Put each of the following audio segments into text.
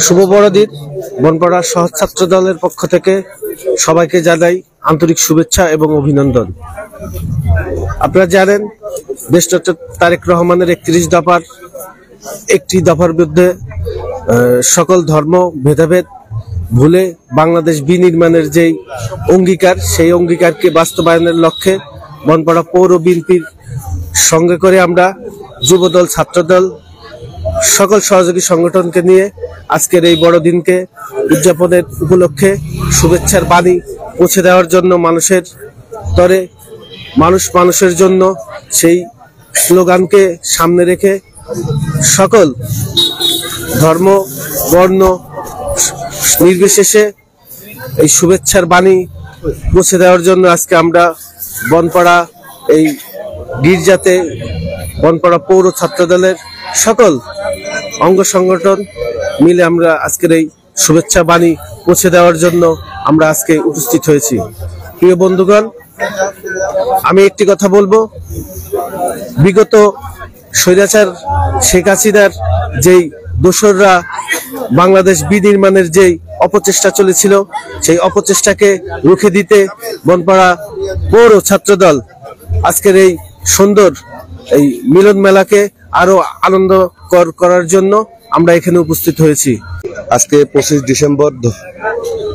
শুভ বড়দিন। বনপাড়া সহজ ছাত্র দলের পক্ষ থেকে সবাইকে জানাই আন্তরিক শুভেচ্ছা এবং অভিনন্দন। আপনারা জানেন দেশনেত্রী তারেক রহমানের 31 দফার একটি দফার বিরুদ্ধে সকল ধর্ম ভেদাভেদ ভুলে বাংলাদেশ বিনির্মাণের যেই অঙ্গীকার, সেই অঙ্গীকারকে বাস্তবায়নের লক্ষ্যে বনপাড়া পৌর বিএনপির সঙ্গে করে আমরা যুবদল, ছাত্রদল, সকল সহযোগী সংগঠনকে নিয়ে আজকের এই বড়দিনকে উদযাপনের উপলক্ষে শুভেচ্ছার বাণী পৌঁছে দেওয়ার জন্য মানুষের তরে মানুষ মানুষের জন্য সেই স্লোগানকে সামনে রেখে সকল ধর্ম বর্ণ নির্বিশেষে এই শুভেচ্ছার বাণী পৌঁছে দেওয়ার জন্য আজকে আমরা বনপাড়া এই গির্জাতে বনপাড়া পৌর ছাত্র দলের সকল অঙ্গ সংগঠন মিলে আমরা আজকের এই শুভেচ্ছা বাণী পৌঁছে দেওয়ার জন্য আমরা আজকে উপস্থিত হয়েছি। প্রিয় বন্ধুগণ, আমি একটি কথা বলবো, বিগত স্বৈরাচার শেখ হাসিনার যেই দোসররা বাংলাদেশ বিনির্মাণের যেই অপচেষ্টা চলেছিল, সেই অপচেষ্টাকে রুখে দিতে বনপাড়া পৌর ছাত্রদল আজকের এই সুন্দর এই মিলন মেলাকে আরো আনন্দকর করার জন্য আমরা এখানে উপস্থিত হয়েছি। আজকে 25 ডিসেম্বর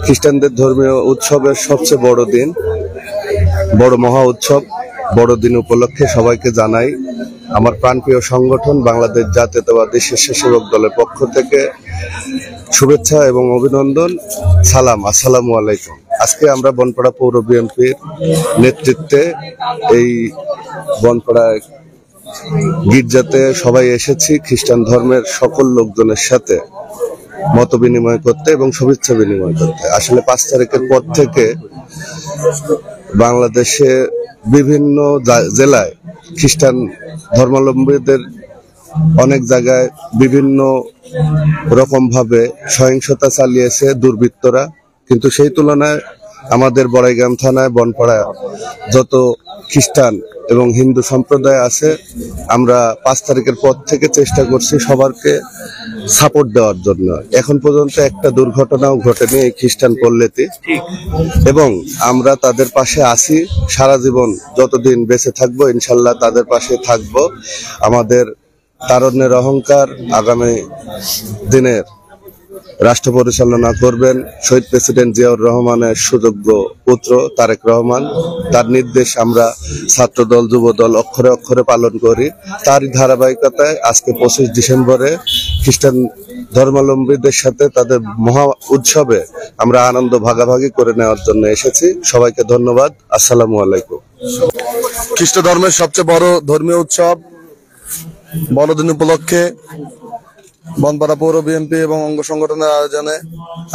খ্রিস্টানদের ধর্মীয় উৎসবের সবচেয়ে বড় দিন, বড় মহা উৎসব। বড়দিন উপলক্ষে সবাইকে জানাই আমার প্রাণপ্রিয় সংগঠন বাংলাদেশ জাতীয়তাবাদী স্বেচ্ছাসেবক দলের পক্ষ থেকে শুভেচ্ছা এবং অভিনন্দন। সালাম, আসসালামু আলাইকুম। আজকে আমরা বনপাড়া পৌর বিএনপির নেতৃত্বে এই বনপাড়া গির্জাতে সবাই এসেছি খ্রিস্টান ধর্মের সকল লোকজনের সাথে মত বিনিময় করতে এবং শুভেচ্ছা বিনিময় করতে। আসলে 5 তারিখের পর থেকে বাংলাদেশে বিভিন্ন জেলায় খ্রিস্টান ধর্মাবলম্বীদের অনেক জায়গায় বিভিন্ন রকম ভাবে সহিংসতা চালিয়েছে দুর্বৃত্তরা, কিন্তু সেই তুলনায় আমাদের বড়াইগ্রাম থানায় বনপাড়া যত খ্রিস্টান এবং হিন্দু সম্প্রদায় আছে, আমরা 5 তারিখের পর থেকে চেষ্টা করছি সবারকে সাপোর্ট দেওয়ার জন্য। এখন পর্যন্ত একটা দুর্ঘটনাও ঘটেনি এই খ্রিস্টান পল্লীতে, এবং আমরা তাদের পাশে আছি সারা জীবন। যতদিন বেঁচে থাকবো ইনশাল্লাহ তাদের পাশে থাকবো। আমাদের তারুণ্যের অহংকার আগামী দিনের রাষ্ট্র পরিচালনা করবেন শহীদ প্রেসিডেন্ট জিয়াউর রহমানের সুযোগ্য পুত্র তারেক রহমান। তার নির্দেশ আমরা ছাত্রদল, যুবদল অক্ষরে অক্ষরে পালন করি। তারই ধারাবাহিকতায় আজকে 25 ডিসেম্বরে খ্রিস্টান ধর্মাবলম্বীদের সাথে তাদের মহা উৎসবে আমরা আনন্দ ভাগাভাগি করে নেওয়ার জন্য এসেছি। সবাইকে ধন্যবাদ। আসসালামু আলাইকুম। খ্রিস্ট ধর্মের সবচেয়ে বড় ধর্মীয় উৎসব বড়দিন উপলক্ষে বনপাড়া পৌর বিএনপি এবং অঙ্গ সংগঠনের আয়োজনে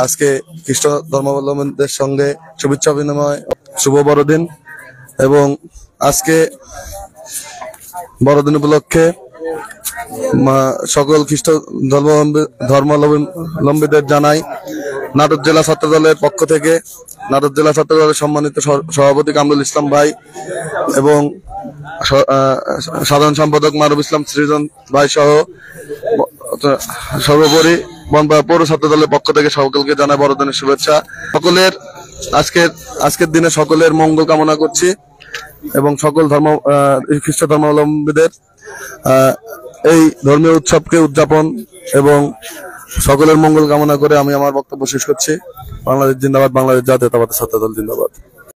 আজকে খ্রিস্ট ধর্মাবলম্বীদের সঙ্গে শুভেচ্ছা বিনিময়, শুভ বড়দিন। এবং আজকে বড়দিন উপলক্ষে সকল খ্রিস্ট ধর্মাবলম্বীদের জানাই নাটোর জেলা ছাত্র দলের পক্ষ থেকে, নাটোর জেলা ছাত্র দলের সম্মানিত সভাপতি কামরুল ইসলাম ভাই এবং সাধারণ সম্পাদক মারুফ ইসলাম সৃজন ভাই সহ সর্বোপরি বনপাড়া পৌর ছাত্র দলের পক্ষ থেকে সকলকে জানাই বড়দিনের শুভেচ্ছা। সকলের আজকের দিনে সকলের মঙ্গল কামনা করছি এবং সকল খ্রিস্ট ধর্মাবলম্বীদের এই ধর্মীয় উৎসবকে উদযাপন এবং সকলের মঙ্গল কামনা করে আমি আমার বক্তব্য শেষ করছি। বাংলাদেশ জিন্দাবাদ, বাংলাদেশ জাতীয়তাবাদী ছাত্র দল জিন্দাবাদ।